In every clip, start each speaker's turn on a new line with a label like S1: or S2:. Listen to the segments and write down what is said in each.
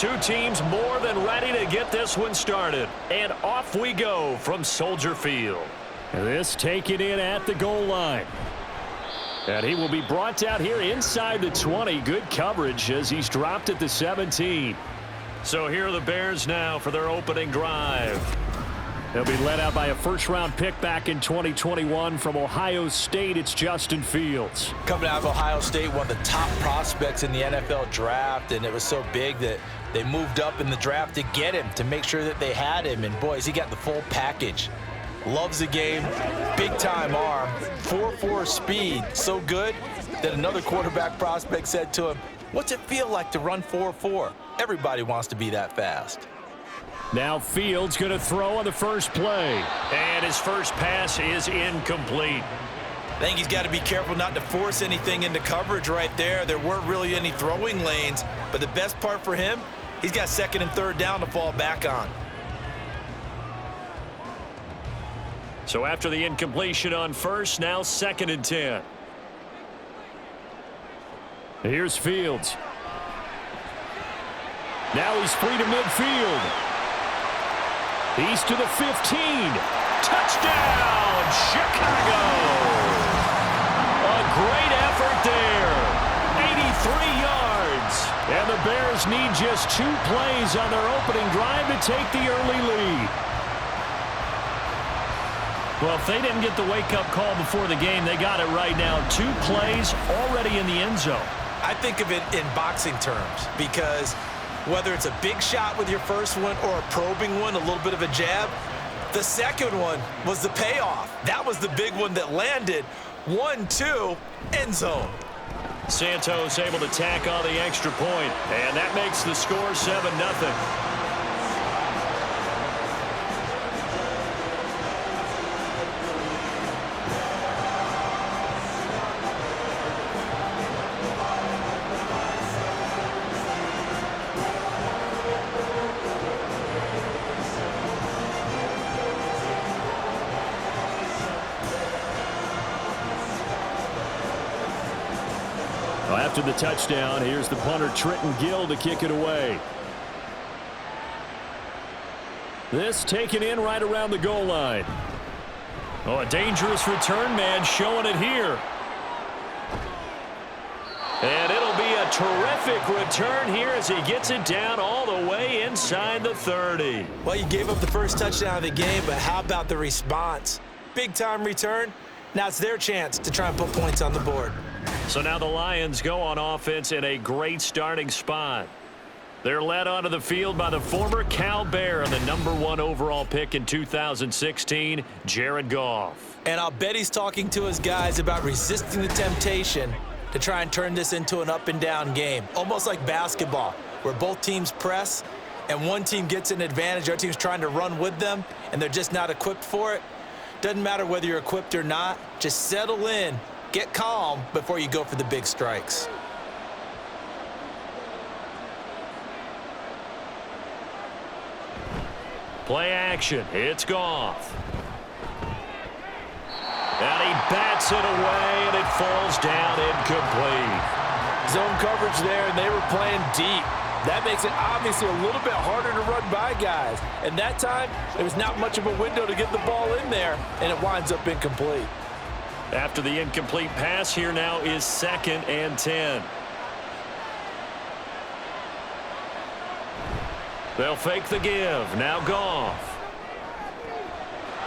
S1: two teams more than ready to get this one started. And off we go from Soldier Field. This taken in at the goal line. And he will be brought down here inside the 20. Good coverage as he's dropped at the 17. So here are the Bears now for their opening drive. They'll be led out by a first-round pick back in 2021 from Ohio State. It's Justin Fields.
S2: Coming out of Ohio State, one of the top prospects in the NFL draft, and it was so big that they moved up in the draft to get him, to make sure that they had him. And, boys, he got the full package. Loves the game, big-time arm, 4.4 speed, so good that another quarterback prospect said to him, "What's it feel like to run 4.4? Everybody wants to be that fast."
S1: Now Fields going to throw on the first play. And his first pass is incomplete.
S2: I think he's got to be careful not to force anything into coverage right there. There weren't really any throwing lanes, but the best part for him, he's got second and third down to fall back on.
S1: So after the incompletion on first, now 2nd and 10. Here's Fields. Now he's free to midfield. He's to the 15. Touchdown, Chicago! A great effort there. 83 yards. And the Bears need just 2 plays on their opening drive to take the early lead. Well, if they didn't get the wake-up call before the game, they got it right now. 2 plays already in the end zone.
S2: I think of it in boxing terms because whether it's a big shot with your first one or a probing one, a little bit of a jab, the second one was the payoff. That was the big one that landed. 1-2, end zone.
S1: Santos able to tack on the extra point, and that makes the score 7-0. After the touchdown, here's the punter Trenton Gill to kick it away. This taken in right around the goal line. Oh, a dangerous return man showing it here. And it'll be a terrific return here as he gets it down all the way inside the 30.
S2: Well, you gave up the first touchdown of the game, but how about the response? Big-time return. Now it's their chance to try and put points on the board.
S1: So now the Lions go on offense in a great starting spot. They're led onto the field by the former Cal Bear and the #1 overall pick in 2016, Jared Goff.
S2: And I'll bet he's talking to his guys about resisting the temptation to try and turn this into an up-and-down game, almost like basketball, where both teams press and one team gets an advantage, our team's trying to run with them, and they're just not equipped for it. Doesn't matter whether you're equipped or not, just settle in. Get calm before you go for the big strikes.
S1: Play action. It's Goff. And he bats it away, and it falls down incomplete.
S3: Zone coverage there, and they were playing deep. That makes it obviously a little bit harder to run by guys. And that time, there was not much of a window to get the ball in there, and it winds up incomplete.
S1: After the incomplete pass, here now is 2nd and 10. They'll fake the give. Now Goff.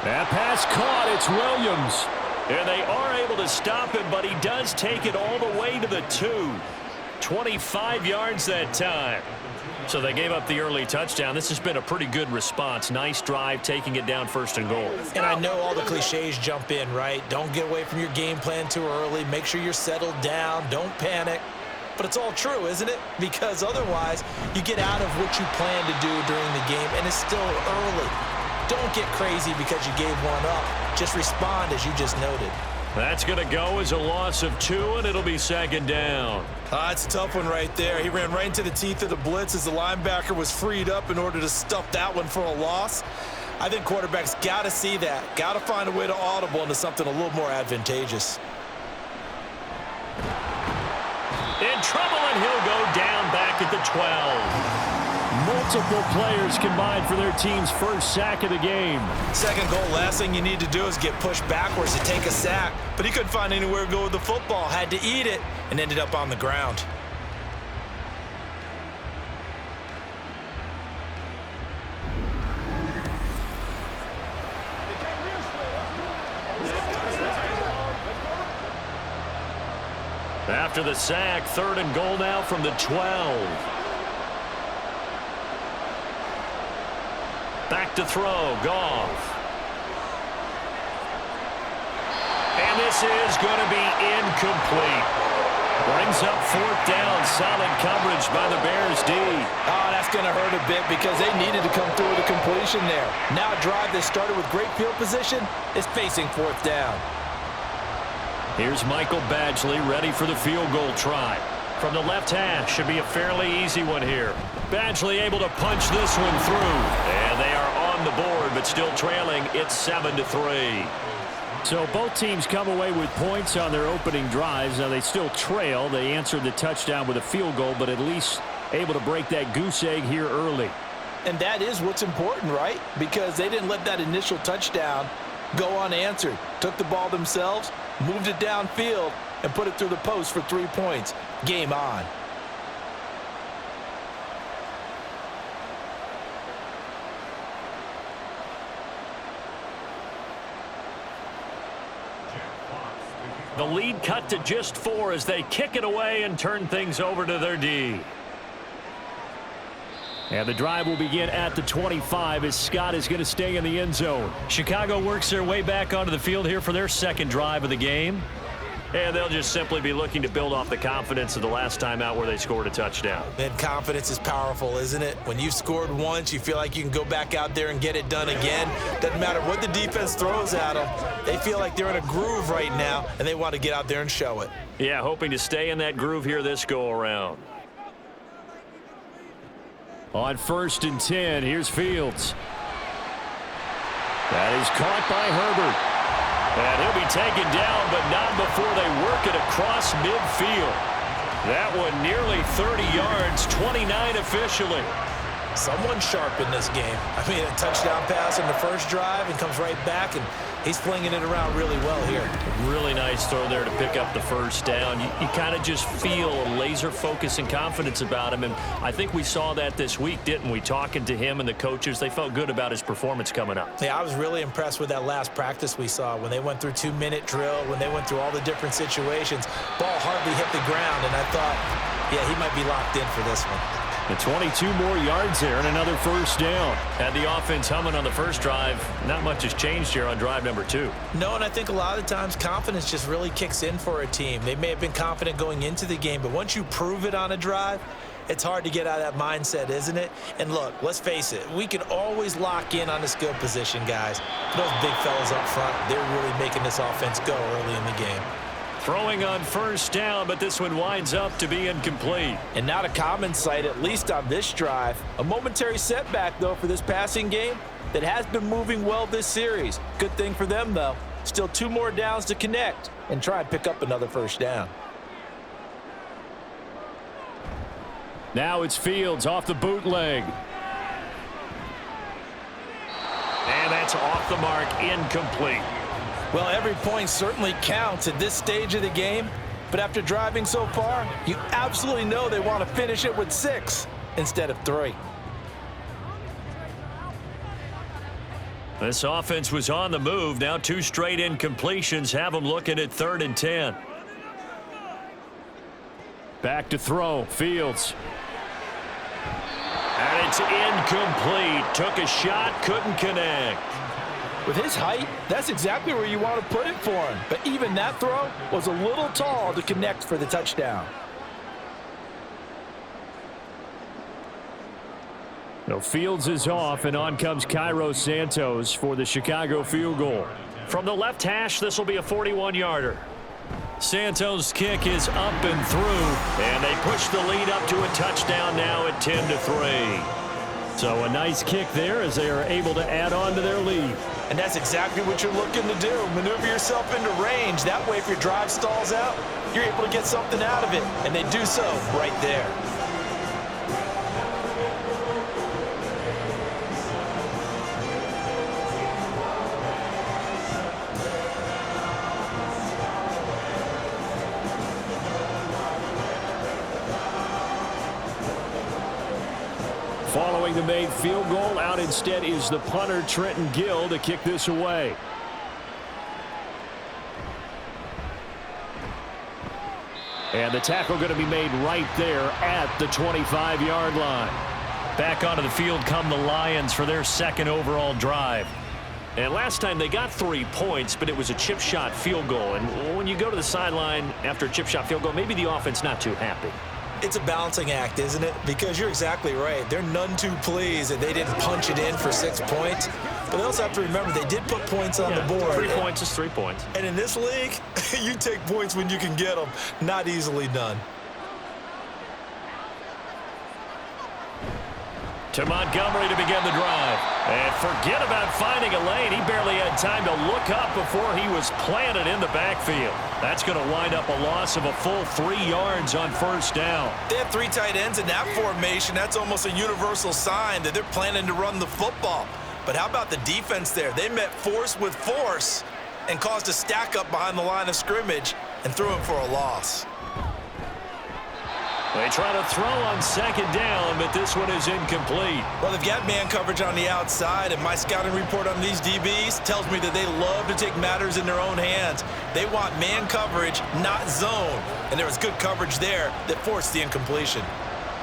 S1: That pass caught. It's Williams. And they are able to stop him, but he does take it all the way to the 2. 25 yards that time. So they gave up the early touchdown. This has been a pretty good response. Nice drive, taking it down 1st and goal.
S2: And I know all the cliches jump in, right? Don't get away from your game plan too early. Make sure you're settled down. Don't panic. But it's all true, isn't it? Because otherwise, you get out of what you plan to do during the game, and it's still early. Don't get crazy because you gave one up. Just respond as you just noted.
S1: That's going to go as a loss of 2, and it'll be 2nd down.
S2: It's a tough one right there. He ran right into the teeth of the blitz as the linebacker was freed up in order to stuff that one for a loss. I think quarterbacks got to see that. Got to find a way to audible into something a little more advantageous.
S1: In trouble, and he'll go down back at the 12. Multiple players combined for their team's first sack of the game.
S2: Second goal, last thing you need to do is get pushed backwards to take a sack. But he couldn't find anywhere to go with the football, had to eat it, and ended up on the ground.
S1: After the sack, 3rd and goal now from the 12. Back to throw, Goff. And this is going to be incomplete. Brings up 4th down, solid coverage by the Bears D.
S3: Oh, that's going to hurt a bit because they needed to come through with a completion there. Now a drive that started with great field position is facing 4th down.
S1: Here's Michael Badgley ready for the field goal try. From the left hash, should be a fairly easy one here. Badgley able to punch this one through. And they are on the board, but still trailing. It's 7-3. So both teams come away with points on their opening drives. Now they still trail. They answered the touchdown with a field goal, but at least able to break that goose egg here early.
S3: And that is what's important, right? Because they didn't let that initial touchdown go unanswered. Took the ball themselves, moved it downfield, and put it through the post for 3 points. Game on.
S1: The lead cut to just 4 as they kick it away and turn things over to their D. And the drive will begin at the 25 as Scott is going to stay in the end zone. Chicago works their way back onto the field here for their second drive of the game. And they'll just simply be looking to build off the confidence of the last time out where they scored a touchdown.
S2: And confidence is powerful, isn't it? When you've scored once, you feel like you can go back out there and get it done again. Doesn't matter what the defense throws at them. They feel like they're in a groove right now, and they want to get out there and show it.
S1: Yeah, hoping to stay in that groove here this go-around. On 1st and 10, here's Fields. That is caught by Herbert. And he'll be taken down, but not before they work it across midfield. That one nearly 30 yards, 29 officially.
S2: Someone sharp in this game. I mean, a touchdown pass in the first drive and comes right back, and he's flinging it around really well here.
S1: Really nice throw there to pick up the first down. You kind of just feel a laser focus and confidence about him, and I think we saw that this week, didn't we? Talking to him and the coaches, they felt good about his performance coming up.
S2: Yeah, I was really impressed with that last practice we saw when they went through 2-minute drill, when they went through all the different situations. Ball hardly hit the ground, and I thought, yeah, he might be locked in for this one.
S1: And 22 more yards there and another first down. Had the offense humming on the first drive. Not much has changed here on drive number 2.
S2: No, and I think a lot of times confidence just really kicks in for a team. They may have been confident going into the game, but once you prove it on a drive, it's hard to get out of that mindset, isn't it? And look, let's face it, we can always lock in on the skill position, guys. Those big fellas up front, they're really making this offense go early in the game.
S1: Throwing on first down, but this one winds up to be incomplete.
S3: And not a common sight, at least on this drive. A momentary setback, though, for this passing game that has been moving well this series. Good thing for them, though. Still 2 more downs to connect and try and pick up another first down.
S1: Now it's Fields off the bootleg. And that's off the mark, incomplete.
S3: Well, every point certainly counts at this stage of the game, but after driving so far, you absolutely know they want to finish it with 6 instead of 3.
S1: This offense was on the move. Now 2 straight incompletions have them looking at 3rd and 10. Back to throw, Fields. And it's incomplete. Took a shot, couldn't connect.
S3: With his height, that's exactly where you want to put it for him. But even that throw was a little tall to connect for the touchdown.
S1: No, Fields is off, and on comes Cairo Santos for the Chicago field goal. From the left hash, this will be a 41-yarder. Santos' kick is up and through, and they push the lead up to a touchdown now at 10-3. So a nice kick there as they are able to add on to their lead.
S2: And that's exactly what you're looking to do. Maneuver yourself into range. That way, if your drive stalls out, you're able to get something out of it. And they do so right there.
S1: following the made field goal. Out instead is the punter, Trenton Gill, to kick this away. And the tackle going to be made right there at the 25-yard line. Back onto the field come the Lions for their second overall drive. And last time they got 3 points, but it was a chip shot field goal. And when you go to the sideline after a chip shot field goal, maybe the offense not too happy.
S2: It's a balancing act, isn't it? Because you're exactly right. They're none too pleased that they didn't punch it in for 6 points. But they also have to remember they did put points on the board.
S1: 3 points is 3 points.
S2: And in this league, you take points when you can get them. Not easily done.
S1: To Montgomery to begin the drive. And forget about finding a lane. He barely had time to look up before he was planted in the backfield. That's going to wind up a loss of a full 3 yards on first down.
S2: They have 3 tight ends in that formation. That's almost a universal sign that they're planning to run the football. But how about the defense there? They met force with force and caused a stack up behind the line of scrimmage and threw him for a loss.
S1: They try to throw on second down, but this one is incomplete.
S2: Well, they've got man coverage on the outside, and my scouting report on these DBs tells me that they love to take matters in their own hands. They want man coverage, not zone. And there was good coverage there that forced the incompletion.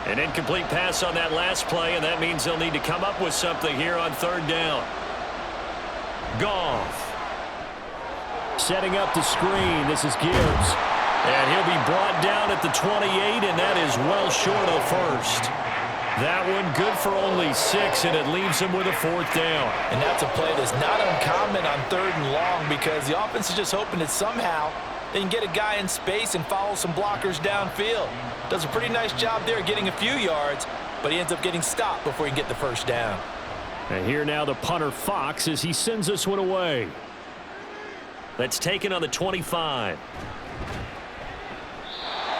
S1: An incomplete pass on that last play, and that means they'll need to come up with something here on third down. Goff. Setting up the screen. This is Gibbs. And he'll be brought down at the 28, and that is well short of the first. That one good for only 6, and it leaves him with a 4th down.
S3: And that's a play that's not uncommon on 3rd and long because the offense is just hoping that somehow they can get a guy in space and follow some blockers downfield. Does a pretty nice job there getting a few yards, but he ends up getting stopped before he can get the first down.
S1: And here now the punter Fox as he sends this one away. That's taken on the 25.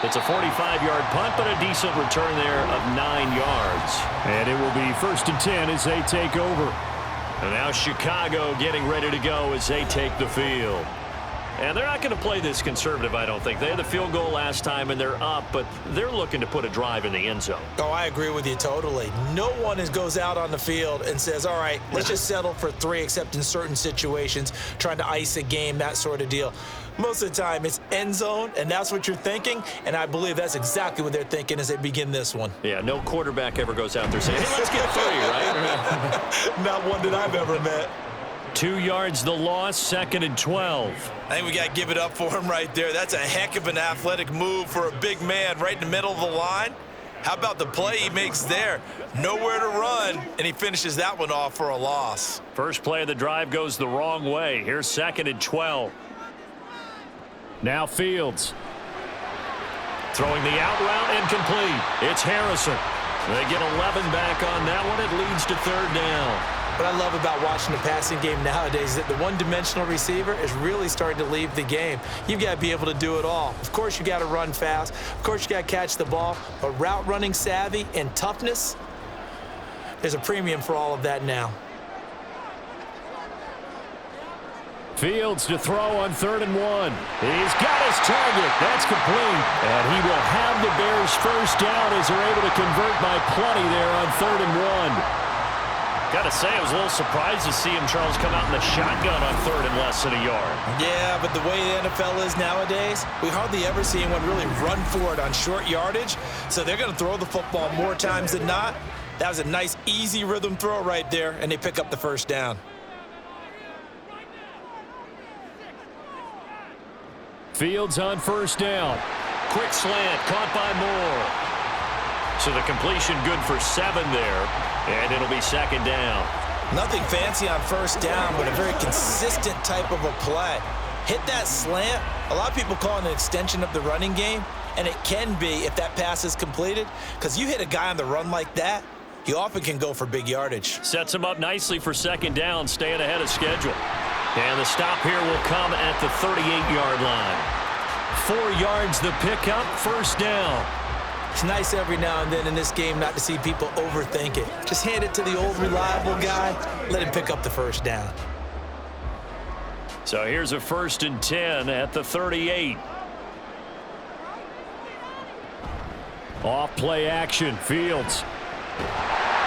S1: It's a 45-yard punt, but a decent return there of 9 yards. And it will be 1st and 10 as they take over. And now Chicago getting ready to go as they take the field. And they're not going to play this conservative, I don't think. They had the field goal last time, and they're up, but they're looking to put a drive in the end zone.
S2: Oh, I agree with you totally. No one goes out on the field and says, all right, let's just settle for 3, except in certain situations, trying to ice a game, that sort of deal. Most of the time, it's end zone, and that's what you're thinking, and I believe that's exactly what they're thinking as they begin this one.
S1: Yeah, no quarterback ever goes out there saying, hey, let's get 3, right?
S2: Not one that I've ever met.
S1: 2 yards the loss, 2nd and 12.
S2: I think we got to give it up for him right there. That's a heck of an athletic move for a big man right in the middle of the line. How about the play he makes there? Nowhere to run, and he finishes that one off for a loss.
S1: First play of the drive goes the wrong way. Here's 2nd and 12. Now Fields. Throwing the out route incomplete. It's Harrison. They get 11 back on that one. It leads to 3rd down.
S2: What I love about watching the passing game nowadays is that the one-dimensional receiver is really starting to leave the game. You've got to be able to do it all. Of course, you got to run fast. Of course, you got to catch the ball. But route running savvy and toughness, there's a premium for all of that now.
S1: Fields to throw on 3rd and 1. He's got his target. That's complete. And he will have the Bears first down as they're able to convert by plenty there on 3rd and 1. Got to say, I was a little surprised to see him, Charles, come out in the shotgun on 3rd and less than a yard.
S2: Yeah, but the way the NFL is nowadays, we hardly ever see anyone really run for it on short yardage. So they're going to throw the football more times than not. That was a nice, easy rhythm throw right there, and they pick up the first down.
S1: Fields on first down. Quick slant, caught by Moore. So the completion good for 7 there, and it'll be 2nd down.
S2: Nothing fancy on first down, but a very consistent type of a play. Hit that slant. A lot of people call it an extension of the running game, and it can be if that pass is completed, because you hit a guy on the run like that, he often can go for big yardage.
S1: Sets him up nicely for 2nd down, staying ahead of schedule. And the stop here will come at the 38-yard line. 4 yards the pickup, first down.
S2: It's nice every now and then in this game not to see people overthink it. Just hand it to the old reliable guy, let him pick up the first down.
S1: So here's a 1st and 10 at the 38. Off play action, Fields.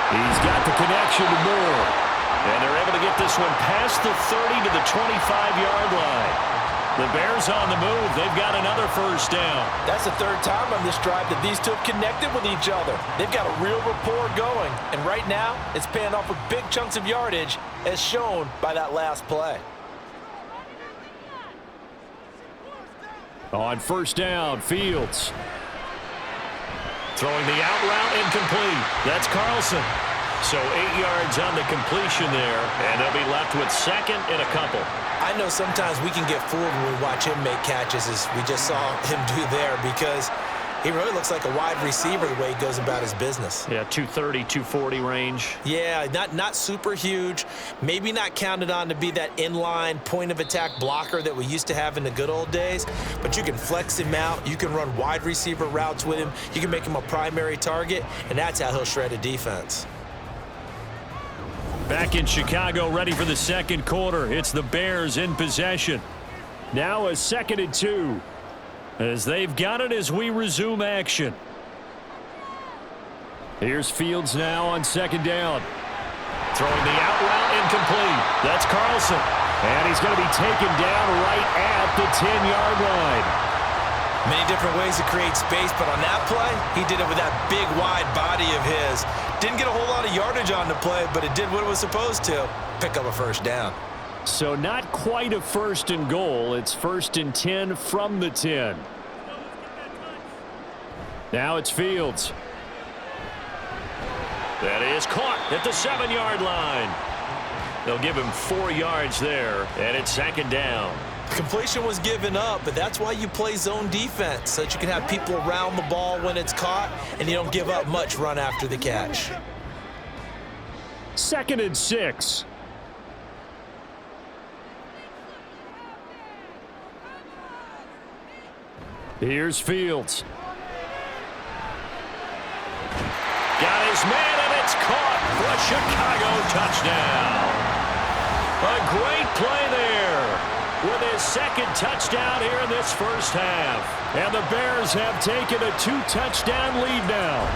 S1: He's got the connection to Moore. And they're able to get this one past the 30 to the 25-yard line. The Bears on the move. They've got another first down.
S3: That's the third time on this drive that these two have connected with each other. They've got a real rapport going. And right now, it's paying off with big chunks of yardage, as shown by that last play.
S1: On first down, Fields. Throwing the out route incomplete. That's Carlson. So 8 yards on the completion there, and they'll be left with second and a couple.
S2: I know sometimes we can get fooled when we watch him make catches, as we just saw him do there, because he really looks like a wide receiver the way he goes about his business.
S1: Yeah, 230, 240 range.
S2: Yeah, not super huge. Maybe not counted on to be that inline point-of-attack blocker that we used to have in the good old days, but you can flex him out. You can run wide receiver routes with him. You can make him a primary target, and that's how he'll shred a defense.
S1: Back in Chicago, ready for the second quarter. It's the Bears in possession. Now a 2nd and 2. As they've got it as we resume action. Here's Fields now on 2nd down. Throwing the out route incomplete. That's Carlson. And he's going to be taken down right at the 10-yard line.
S2: Many different ways to create space, but on that play, he did it with that big, wide body of his. Didn't get a whole lot of yardage on the play, but it did what it was supposed to. Pick up a first down.
S1: So not quite a 1st and goal. It's 1st and 10 from the 10. Now it's Fields. That is caught at the 7-yard line. They'll give him 4 yards there, and it's 2nd down.
S2: Completion was given up, but that's why you play zone defense, so that you can have people around the ball when it's caught, and you don't give up much run after the catch.
S1: 2nd and 6. Here's Fields. Got his man, and it's caught for a Chicago touchdown. A great play there with his 2nd touchdown here in this first half. And the Bears have taken a 2-touchdown lead now.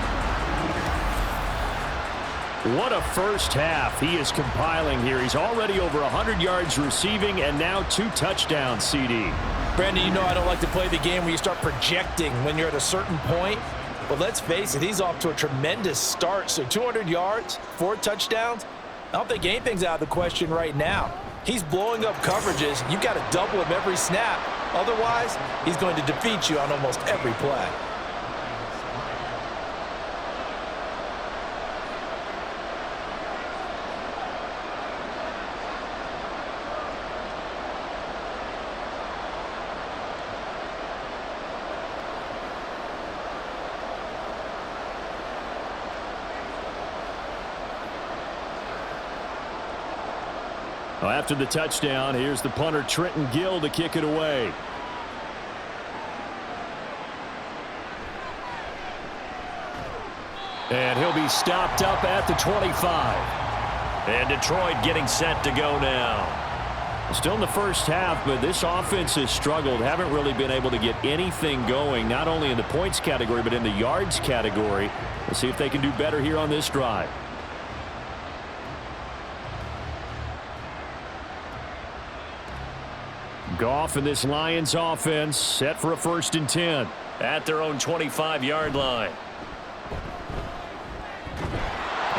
S1: What a first half he is compiling here. He's already over 100 yards receiving and now 2 touchdowns, CD.
S3: Brandon, you know I don't like to play the game where you start projecting when you're at a certain point. But let's face it, he's off to a tremendous start. So 200 yards, 4 touchdowns. I don't think anything's out of the question right now. He's blowing up coverages. You've got to double him every snap. Otherwise, he's going to defeat you on almost every play.
S1: Well, after the touchdown, here's the punter Trenton Gill to kick it away. And he'll be stopped up at the 25. And Detroit getting set to go now. Still in the first half, but this offense has struggled. Haven't really been able to get anything going, not only in the points category, but in the yards category. We'll see if they can do better here on this drive. Goff and this Lions offense set for a 1st and 10 at their own 25-yard line.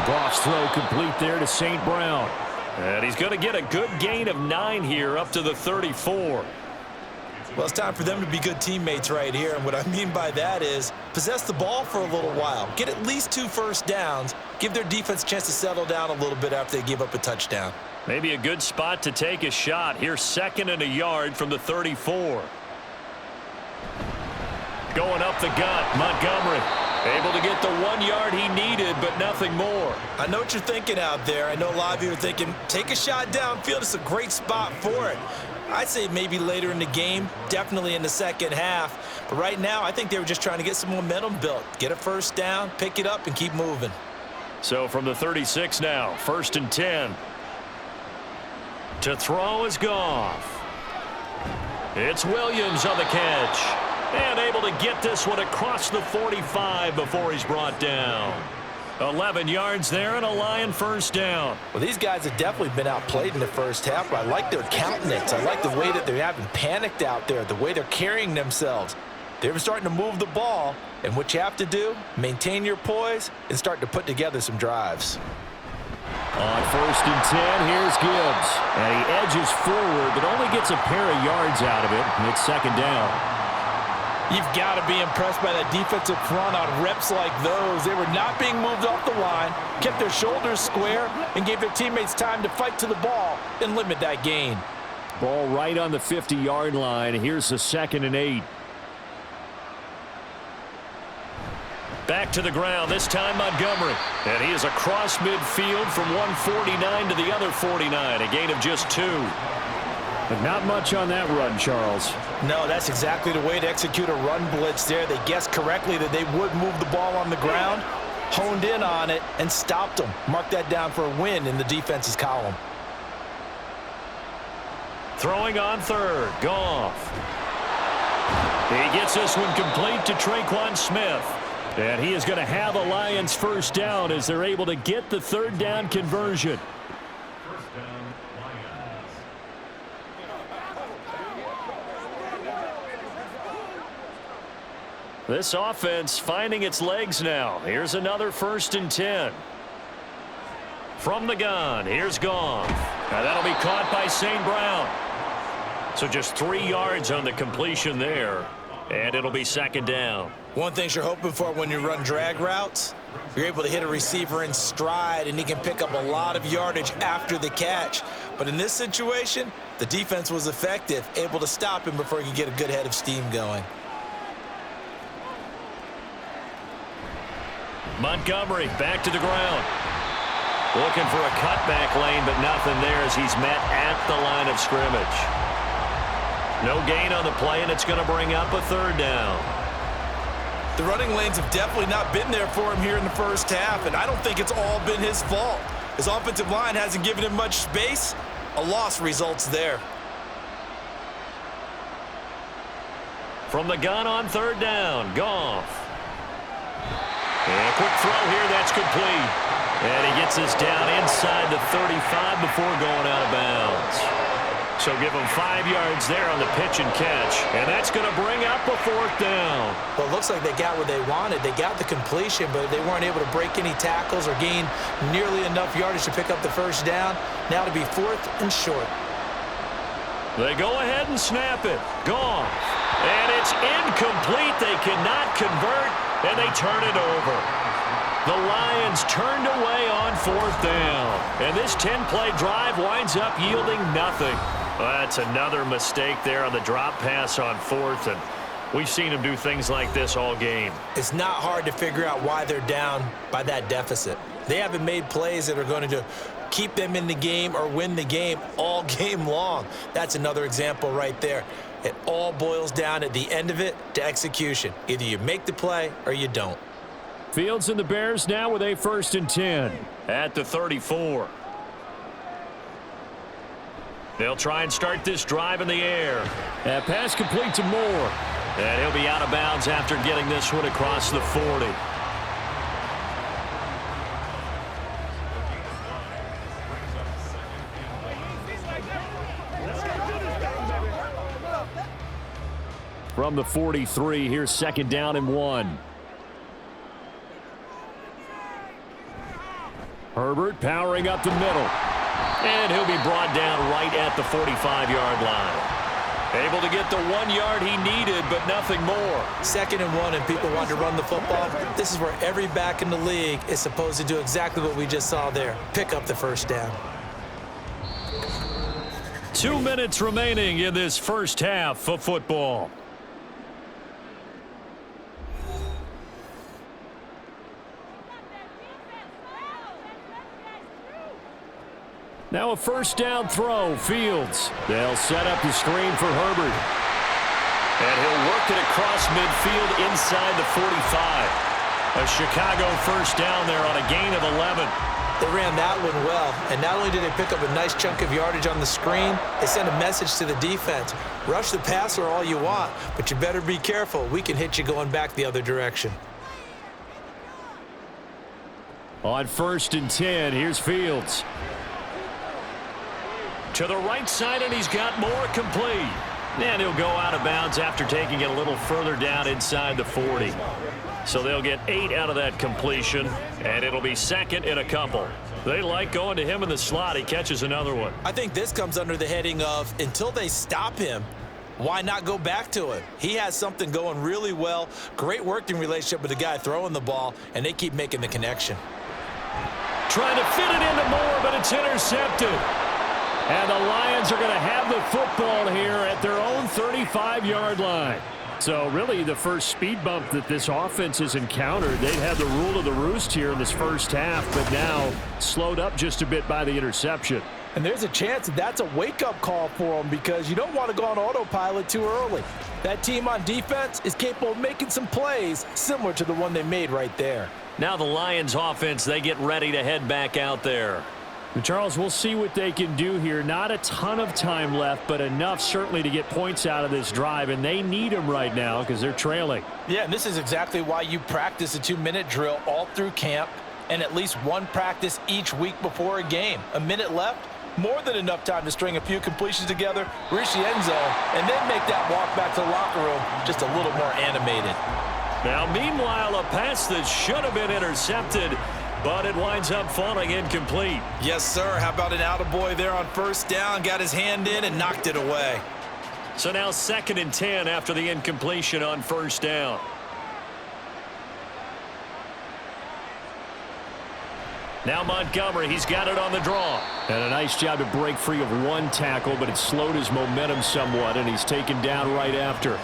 S1: Goff's throw complete there to St. Brown. And he's going to get a good gain of 9 here up to the 34.
S2: Well, it's time for them to be good teammates right here. And what I mean by that is possess the ball for a little while. Get at least 2 first downs. Give their defense a chance to settle down a little bit after they give up a touchdown.
S1: Maybe a good spot to take a shot. Here's 2nd and a yard from the 34. Going up the gut, Montgomery. Able to get the 1 yard he needed, but nothing more.
S2: I know what you're thinking out there. I know a lot of you are thinking, take a shot downfield. It's a great spot for it. I'd say maybe later in the game, definitely in the second half. But right now, I think they were just trying to get some momentum built. Get a first down, pick it up, and keep moving.
S1: So from the 36 now, 1st and 10. To throw is Goff. It's Williams on the catch. And able to get this one across the 45 before he's brought down. 11 yards there and a Lion first down.
S2: Well, these guys have definitely been outplayed in the first half, but I like their countenance. I like the way that they haven't panicked out there, the way they're carrying themselves. They're starting to move the ball, and what you have to do, maintain your poise and start to put together some drives.
S1: On 1st and 10, here's Gibbs. And he edges forward, but only gets a pair of yards out of it. And it's 2nd down.
S3: You've got to be impressed by that defensive front on reps like those. They were not being moved off the line, kept their shoulders square, and gave their teammates time to fight to the ball and limit that gain.
S1: Ball right on the 50-yard line. Here's the 2nd and 8. Back to the ground, this time Montgomery. And he is across midfield from 149 to the other 49, a gain of just 2. But not much on that run, Charles.
S2: No, that's exactly the way to execute a run blitz there. They guessed correctly that they would move the ball on the ground, honed in on it, and stopped them. Mark that down for a win in the defense's column.
S1: Throwing on 3rd, Goff. He gets this one complete to Traquan Smith. And he is going to have a Lions first down as they're able to get the 3rd down conversion. This offense finding its legs now. Here's another 1st and 10. From the gun, here's Goff. Now that'll be caught by St. Brown. So just 3 yards on the completion there. And it'll be 2nd down.
S2: One thing you're hoping for when you run drag routes, you're able to hit a receiver in stride, and he can pick up a lot of yardage after the catch. But in this situation, the defense was effective, able to stop him before he could get a good head of steam going.
S1: Montgomery back to the ground. Looking for a cutback lane, but nothing there as he's met at the line of scrimmage. No gain on the play, and it's going to bring up a 3rd down.
S2: The running lanes have definitely not been there for him here in the first half, and I don't think it's all been his fault. His offensive line hasn't given him much space. A loss results there.
S1: From the gun on 3rd down, Goff. And a quick throw here, that's complete. And he gets this down inside the 35 before going out of bounds. So give him 5 yards there on the pitch and catch. And that's going to bring up a 4th down.
S2: Well, it looks like they got what they wanted. They got the completion, but they weren't able to break any tackles or gain nearly enough yardage to pick up the 1st down. Now to be 4th and short.
S1: They go ahead and snap it. Gone. And it's incomplete. They cannot convert, and they turn it over. The Lions turned away on 4th down. And this 10-play drive winds up yielding nothing. That's another mistake there on the drop pass on 4th, and we've seen him do things like this all game.
S2: It's not hard to figure out why they're down by that deficit. They haven't made plays that are going to keep them in the game or win the game all game long. That's another example right there. It all boils down at the end of it to execution. Either you make the play or you don't.
S1: Fields and the Bears now with a 1st and 10 at the 34. They'll try and start this drive in the air. That pass complete to Moore. And he'll be out of bounds after getting this one across the 40. From the 43, here's 2nd down and 1. Herbert powering up the middle. And he'll be brought down right at the 45-yard line. Able to get the 1 yard he needed, but nothing more.
S2: 2nd and 1, and people want to run the football. This is where every back in the league is supposed to do exactly what we just saw there. Pick up the 1st down.
S1: 2 minutes remaining in this first half of football. Now a 1st down throw, Fields. They'll set up the screen for Herbert. And he'll work it across midfield inside the 45. A Chicago 1st down there on a gain of 11.
S2: They ran that one well, and not only did they pick up a nice chunk of yardage on the screen, they sent a message to the defense. Rush the passer all you want, but you better be careful. We can hit you going back the other direction.
S1: On 1st and 10, here's Fields. To the right side, and he's got more, complete. And he'll go out of bounds after taking it a little further down inside the 40. So they'll get 8 out of that completion, and it'll be second in a couple. They like going to him in the slot. He catches another one.
S2: I think this comes under the heading of until they stop him, why not go back to him? He has something going really well. Great working relationship with the guy throwing the ball, and they keep making the connection.
S1: Trying to fit it into Moore, but it's intercepted. And the Lions are going to have the football here at their own 35-yard line. So really the first speed bump that this offense has encountered. They'd had the rule of the roost here in this first half, but now slowed up just a bit by the interception.
S3: And there's a chance that that's a wake-up call for them because you don't want to go on autopilot too early. That team on defense is capable of making some plays similar to the one they made right there.
S1: Now the Lions offense, they get ready to head back out there. Charles, we'll see what they can do here. Not a ton of time left, but enough certainly to get points out of this drive, and they need them right now because they're trailing.
S2: Yeah, and this is exactly why you practice a 2-minute drill all through camp and at least one practice each week before a game. A minute left, more than enough time to string a few completions together, reach the end zone, and then make that walk back to the locker room just a little more animated.
S1: Now, meanwhile, a pass that should have been intercepted, but it winds up falling incomplete.
S2: Yes, sir. How about an attaboy there on 1st down? Got his hand in and knocked it away.
S1: So now 2nd and 10 after the incompletion on 1st down. Now Montgomery, he's got it on the draw. And a nice job to break free of one tackle, but it slowed his momentum somewhat, and he's taken down right after.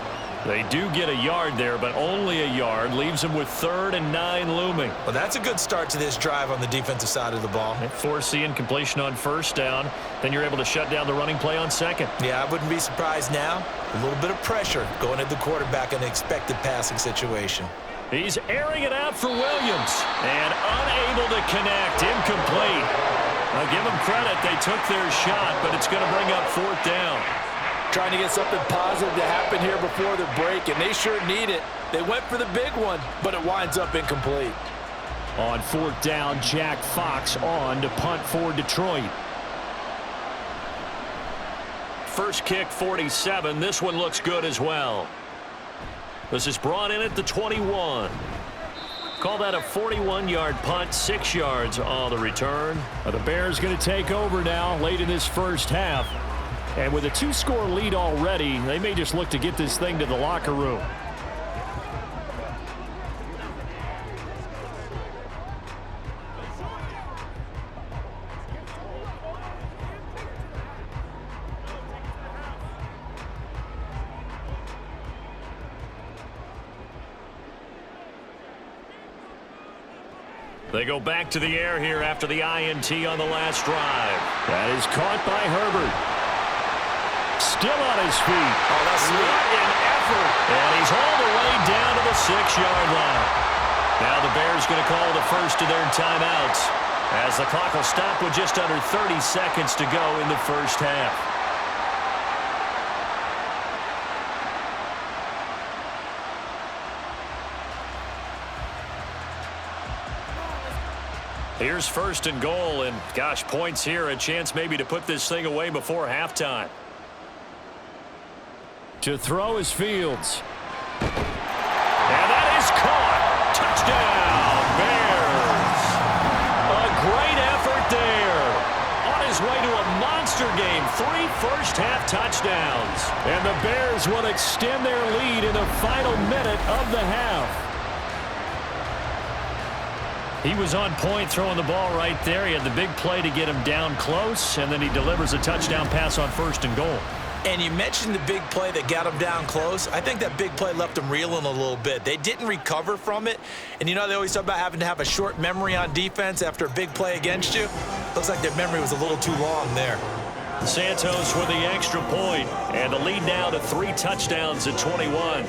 S1: They do get a yard there, but only a yard. Leaves them with 3rd and 9 looming.
S2: Well, that's a good start to this drive on the defensive side of the ball.
S1: Force the incompletion on 1st down. Then you're able to shut down the running play on 2nd.
S2: Yeah, I wouldn't be surprised now. A little bit of pressure going at the quarterback in an expected passing situation.
S1: He's airing it out for Williams. And unable to connect. Incomplete. I'll give them credit. They took their shot, but it's going to bring up 4th down.
S3: Trying to get something positive to happen here before the break, and they sure need it. They went for the big one, but it winds up incomplete.
S1: On 4th down, Jack Fox on to punt for Detroit. First kick, 47. This one looks good as well. This is brought in at the 21. Call that a 41-yard punt, 6 yards on the return. The Bears going to take over now late in this first half. And with a 2-score lead already, they may just look to get this thing to the locker room. They go back to the air here after the INT on the last drive. That is caught by Herbert. Still on his feet.
S2: Oh, that's sweet.
S1: What an effort. And he's all the way down to the 6-yard line. Now the Bears going to call the first of their timeouts as the clock will stop with just under 30 seconds to go in the first half. Here's 1st and goal, and gosh, points here, a chance maybe to put this thing away before halftime. To throw is Fields. And that is caught. Touchdown, Bears. A great effort there. On his way to a monster game, 3 first-half touchdowns. And the Bears will extend their lead in the final minute of the half. He was on point throwing the ball right there. He had the big play to get him down close, and then he delivers a touchdown pass on 1st and goal.
S2: And you mentioned the big play that got him down close. I think that big play left him reeling a little bit. They didn't recover from it. And, you know, they always talk about having to have a short memory on defense after a big play against you. Looks like their memory was a little too long there.
S1: Santos with the extra point, and the lead now to 3 touchdowns at 21.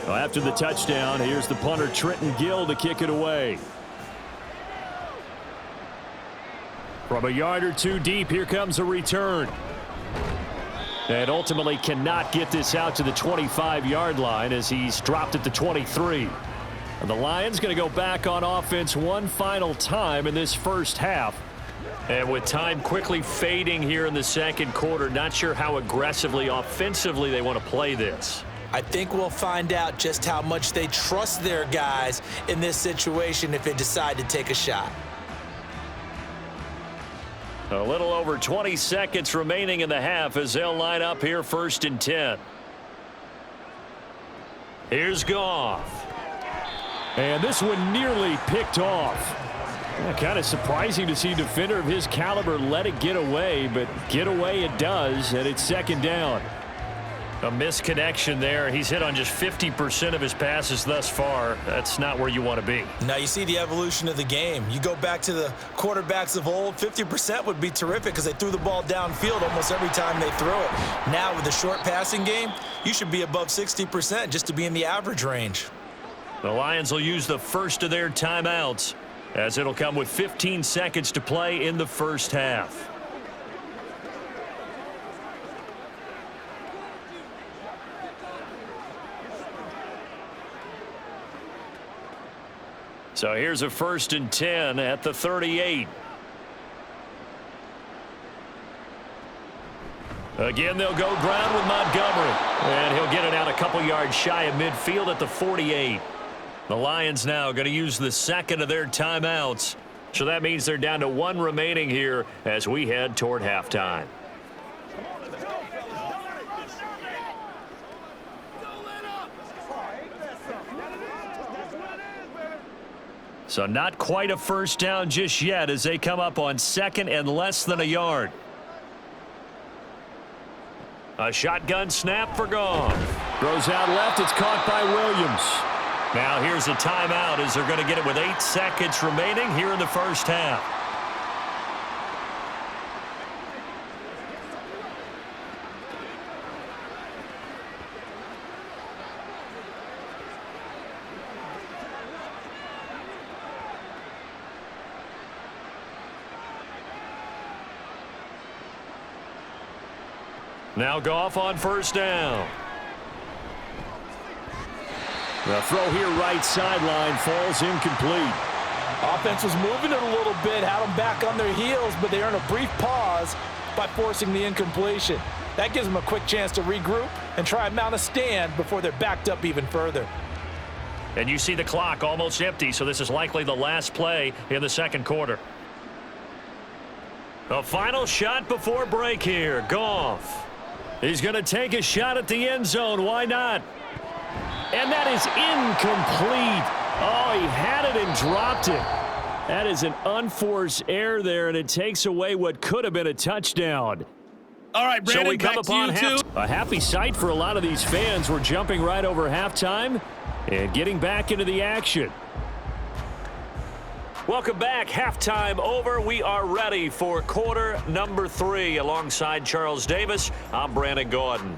S1: Well, after the touchdown, here's the punter Trenton Gill to kick it away. From a yard or two deep, here comes a return. And ultimately cannot get this out to the 25-yard line as he's dropped at the 23. And the Lions going to go back on offense one final time in this first half. And with time quickly fading here in the second quarter, not sure how aggressively, offensively they want to play this.
S2: I think we'll find out just how much they trust their guys in this situation if they decide to take a shot.
S1: A little over 20 seconds remaining in the half as they'll line up here 1st and 10. Here's Goff. And this one nearly picked off. Kind of surprising to see a defender of his caliber let it get away, but get away it does, and it's 2nd down. A misconnection there. He's hit on just 50% of his passes thus far. That's not where you want to be.
S2: Now you see the evolution of the game. You go back to the quarterbacks of old, 50% would be terrific because they threw the ball downfield almost every time they threw it. Now with the short passing game, you should be above 60% just to be in the average range.
S1: The Lions will use the first of their timeouts as it'll come with 15 seconds to play in the first half. So here's a 1st and 10 at the 38. Again, they'll go ground with Montgomery. And he'll get it out a couple yards shy of midfield at the 48. The Lions now going to use the second of their timeouts. So that means they're down to one remaining here as we head toward halftime. So not quite a first down just yet as they come up on 2nd and less than a yard. A shotgun snap for Goff. Throws out left. It's caught by Williams. Now here's a timeout as they're going to get it with 8 seconds remaining here in the first half. Now Goff on 1st down. The throw here right sideline falls incomplete.
S3: Offense was moving it a little bit, had them back on their heels, but they earn a brief pause by forcing the incompletion. That gives them a quick chance to regroup and try and mount a stand before they're backed up even further.
S1: And you see the clock almost empty, so this is likely the last play in the second quarter. The final shot before break here. Goff. He's going to take a shot at the end zone. Why not? And that is incomplete. Oh, he had it and dropped it. That is an unforced error there, and it takes away what could have been a touchdown.
S4: All right, Brandon,
S1: so we come
S4: back
S1: upon
S4: to you two.
S1: A happy sight for a lot of these fans. We're jumping right over halftime and getting back into the action. Welcome back. Halftime over. We are ready for quarter number 3. Alongside Charles Davis, I'm Brandon Gordon.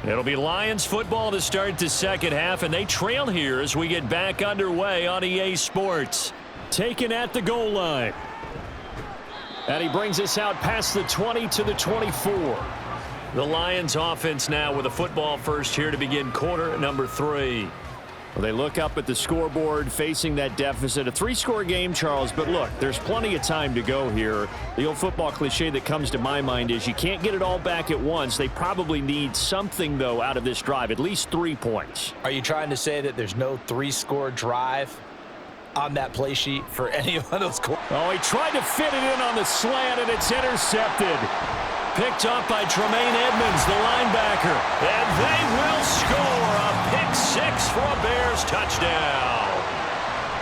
S1: It'll be Lions football to start the second half, and they trail here as we get back underway on EA Sports. Taken at the goal line. And he brings us out past the 20 to the 24. The Lions offense now with a football first here to begin quarter number 3. Well, they look up at the scoreboard facing that deficit. A 3-score game, Charles, but look, there's plenty of time to go here. The old football cliche that comes to my mind is you can't get it all back at once. They probably need something, though, out of this drive, at least 3 points.
S2: Are you trying to say that there's no 3-score drive on that play sheet for any of those?
S1: Oh, he tried to fit it in on the slant, and it's intercepted. Picked up by Tremaine Edmonds, the linebacker. And they will score a pick-6 for a Bears touchdown.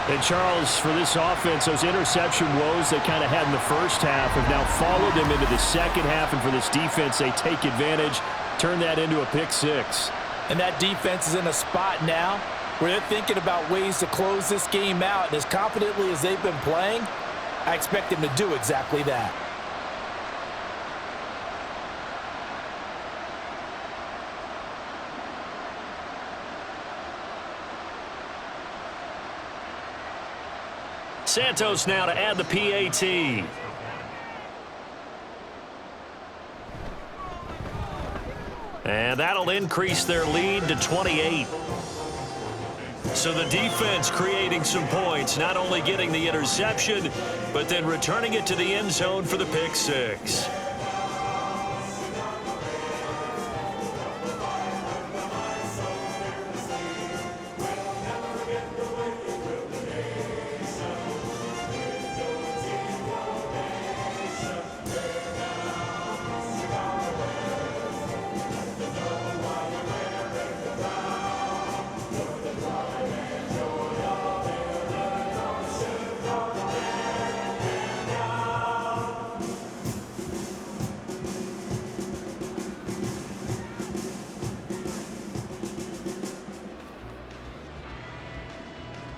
S1: And Charles, for this offense, those interception woes they kind of had in the first half have now followed them into the second half. And for this defense, they take advantage, turn that into a pick-6.
S3: And that defense is in a spot now where they're thinking about ways to close this game out. And as confidently as they've been playing, I expect them to do exactly that.
S1: Santos now to add the PAT. And that'll increase their lead to 28. So the defense creating some points, not only getting the interception, but then returning it to the end zone for the pick-6.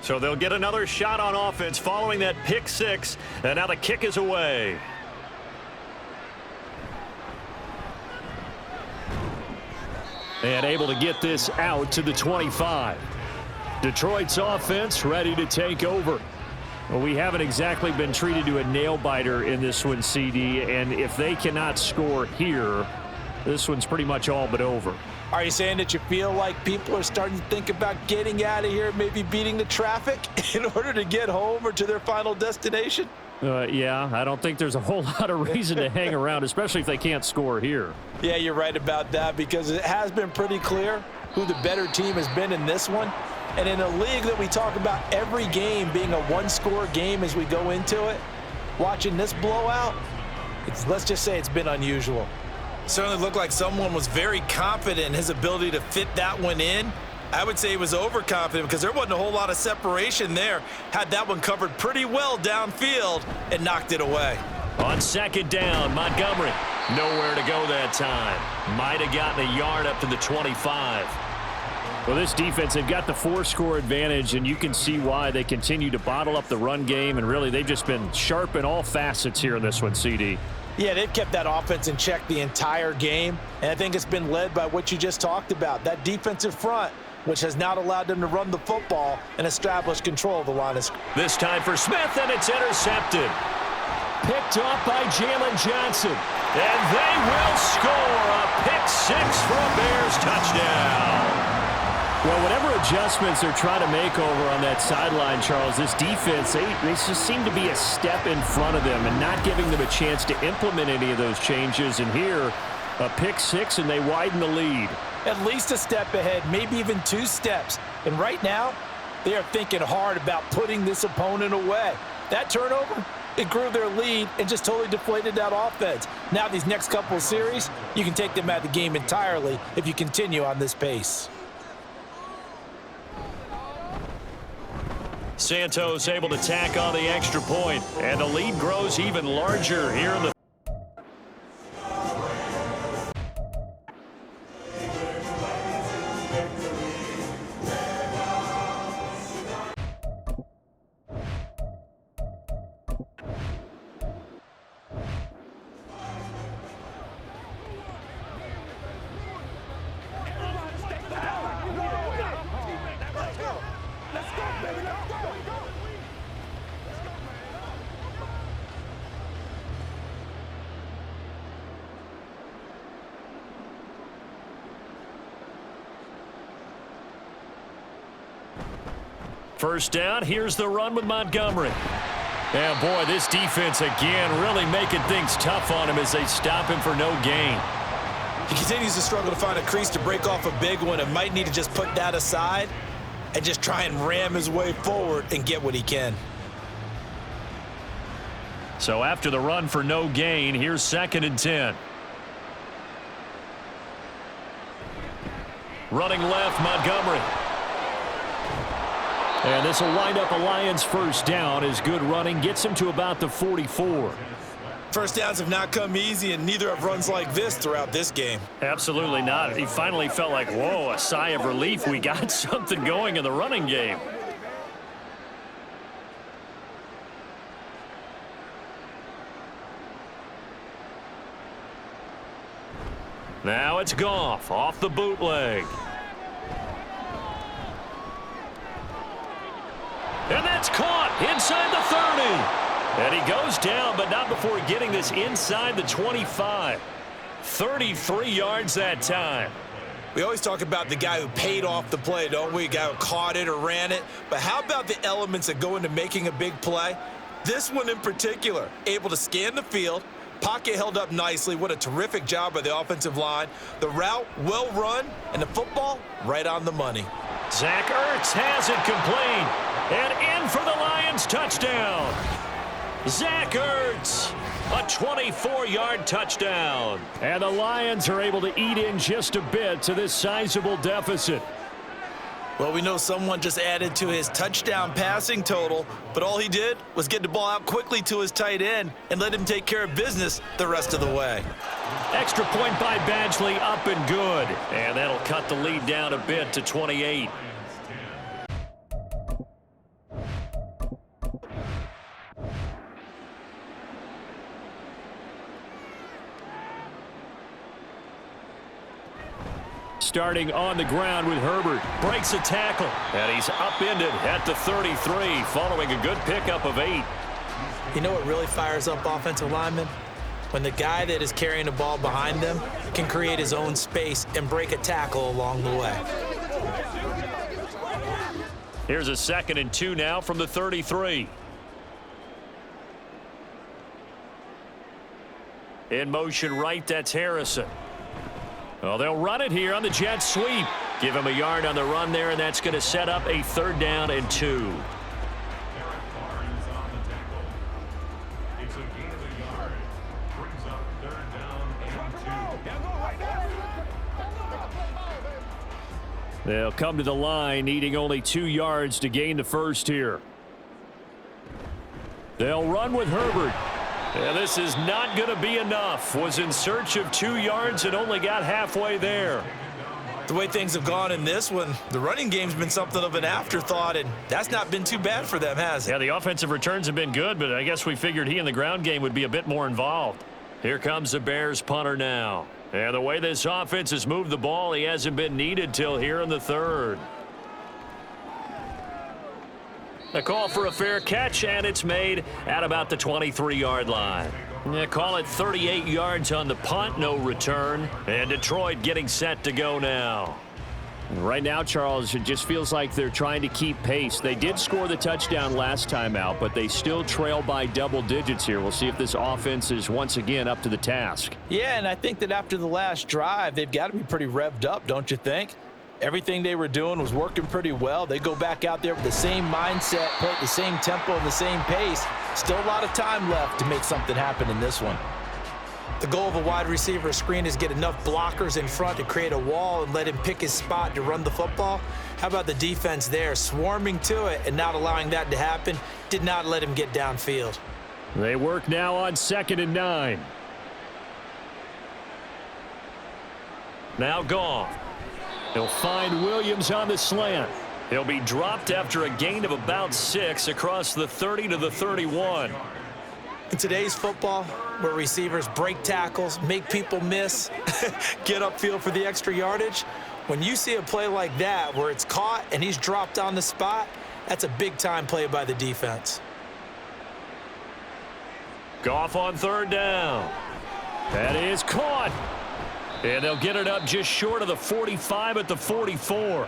S1: So they'll get another shot on offense following that pick-6, and now the kick is away. And able to get this out to the 25. Detroit's offense ready to take over. Well, we haven't exactly been treated to a nail-biter in this one, CD, and if they cannot score here, this one's pretty much all but over.
S3: Are you saying that you feel like people are starting to think about getting out of here, maybe beating the traffic in order to get home or to their final destination?
S1: Yeah, I don't think there's a whole lot of reason to hang around, especially if they can't score here.
S3: Yeah, you're right about that, because it has been pretty clear who the better team has been in this one. And in a league that we talk about every game being a one-score game as we go into it, watching this blowout, let's just say it's been unusual.
S2: Certainly looked like someone was very confident in his ability to fit that one in. I would say he was overconfident because there wasn't a whole lot of separation there. Had that one covered pretty well downfield and knocked it away.
S1: On second down, Montgomery. Nowhere to go that time. Might have gotten a yard up to the 25. Well, this defense, they've got the 4-score advantage, and you can see why they continue to bottle up the run game, and really they've just been sharp in all facets here in this one, CD.
S3: Yeah, they've kept that offense in check the entire game, and I think it's been led by what you just talked about, that defensive front, which has not allowed them to run the football and establish control of the line of scrimmage.
S1: This time for Smith, and it's intercepted. Picked off by Jalen Johnson, and they will score a pick-6 for a Bears touchdown. Well, whatever adjustments they're trying to make over on that sideline, Charles, this defense, they just seem to be a step in front of them and not giving them a chance to implement any of those changes. And here, a pick-6, and they widen the lead.
S3: At least a step ahead, maybe even 2 steps. And right now, they are thinking hard about putting this opponent away. That turnover, it grew their lead and just totally deflated that offense. Now these next couple of series, you can take them out of the game entirely if you continue on this pace.
S1: Santos able to tack on the extra point, and the lead grows even larger here in the first down. Here's the run with Montgomery. Yeah, boy, this defense again really making things tough on him as they stop him for no gain.
S2: He continues to struggle to find a crease to break off a big one and might need to just put that aside and just try and ram his way forward and get what he can.
S1: So after the run for no gain, here's 2nd and 10. Running left, Montgomery. And this will wind up a Lions first down as good running gets him to about the 44.
S3: First downs have not come easy, and neither have runs like this throughout this game.
S1: Absolutely not. He finally felt like, whoa, a sigh of relief. We got something going in the running game. Now it's Goff off the bootleg. And that's caught inside the 30. And he goes down, but not before getting this inside the 25. 33 yards that time.
S3: We always talk about the guy who paid off the play, don't we? A guy who caught it or ran it. But how about the elements that go into making a big play? This one in particular, able to scan the field. Pocket held up nicely. What a terrific job by the offensive line. The route well run, and the football right on the money.
S1: Zach Ertz has it complete. And in for the Lions touchdown. Zach Ertz, a 24-yard touchdown. And the Lions are able to eat in just a bit to this sizable deficit.
S3: Well, we know someone just added to his touchdown passing total, but all he did was get the ball out quickly to his tight end and let him take care of business the rest of the way.
S1: Extra point by Badgley, up and good. And that'll cut the lead down a bit to 28. Starting on the ground with Herbert. Breaks a tackle. And he's upended at the 33 following a good pickup of 8.
S2: You know what really fires up offensive linemen? When the guy that is carrying the ball behind them can create his own space and break a tackle along the way.
S1: Here's a 2nd and 2 now from the 33. In motion right, that's Harrison. Well, they'll run it here on the jet sweep. Give him a yard on the run there, and that's going to set up a 3rd down and 2. They'll come to the line, needing only 2 yards to gain the first here. They'll run with Herbert. Yeah, this is not going to be enough. Was in search of 2 yards and only got halfway there.
S3: The way things have gone in this one, the running game's been something of an afterthought, and that's not been too bad for them, has it?
S1: Yeah, the offensive returns have been good, but I guess we figured he in the ground game would be a bit more involved. Here comes the Bears punter now. And the way this offense has moved the ball, he hasn't been needed till here in the 3rd. A call for a fair catch, and it's made at about the 23-yard line. Yeah, call it 38 yards on the punt, no return. And Detroit getting set to go now. Right now, Charles, it just feels like they're trying to keep pace. They did score the touchdown last time out, but they still trail by double digits here. We'll see if this offense is once again up to the task.
S2: Yeah, and I think that after the last drive, they've got to be pretty revved up, don't you think? Everything they were doing was working pretty well. They go back out there with the same mindset, play at the same tempo and the same pace. Still a lot of time left to make something happen in this one. The goal of a wide receiver screen is get enough blockers in front to create a wall and let him pick his spot to run the football. How about the defense there, swarming to it and not allowing that to happen? Did not let him get downfield.
S1: They work now on 2nd and 9. Now Goff. He'll find Williams on the slant. He'll be dropped after a gain of about 6 across the 30 to the 31.
S2: In today's football, where receivers break tackles, make people miss, get upfield for the extra yardage, when you see a play like that where it's caught and he's dropped on the spot, that's a big-time play by the defense.
S1: Goff on 3rd down. That is caught. And they'll get it up just short of the 45 at the 44.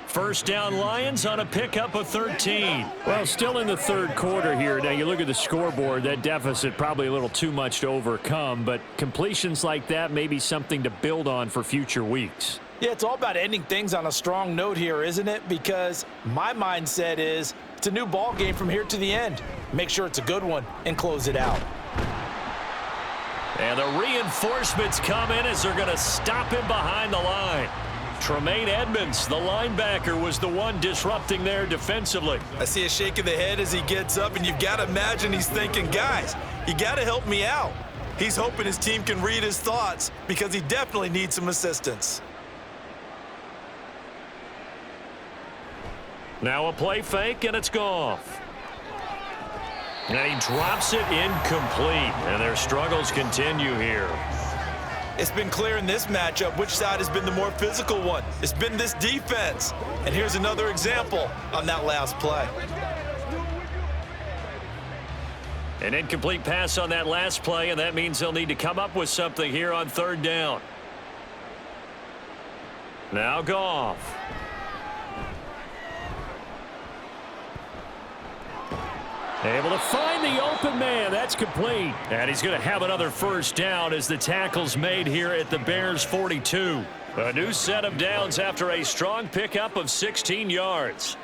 S1: First down Lions on a pickup of 13. Well, still in the 3rd quarter here. Now, you look at the scoreboard, that deficit probably a little too much to overcome, but completions like that may be something to build on for future weeks.
S2: Yeah, it's all about ending things on a strong note here, isn't it? Because my mindset is it's a new ball game from here to the end. Make sure it's a good one and close it out.
S1: And the reinforcements come in as they're going to stop him behind the line. Tremaine Edmonds, the linebacker, was the one disrupting there defensively.
S3: I see a shake of the head as he gets up, and you've got to imagine he's thinking, guys, you got to help me out. He's hoping his team can read his thoughts because he definitely needs some assistance.
S1: Now a play fake, and it's Goff. And he drops it incomplete, and their struggles continue here.
S3: It's been clear in this matchup which side has been the more physical one. It's been this defense. And here's another example on that last play.
S1: An incomplete pass on that last play, and that means they'll need to come up with something here on third down. Now Goff. Able to find the open man. That's complete. And he's going to have another first down as the tackle's made here at the Bears 42. A new set of downs after a strong pickup of 16 yards.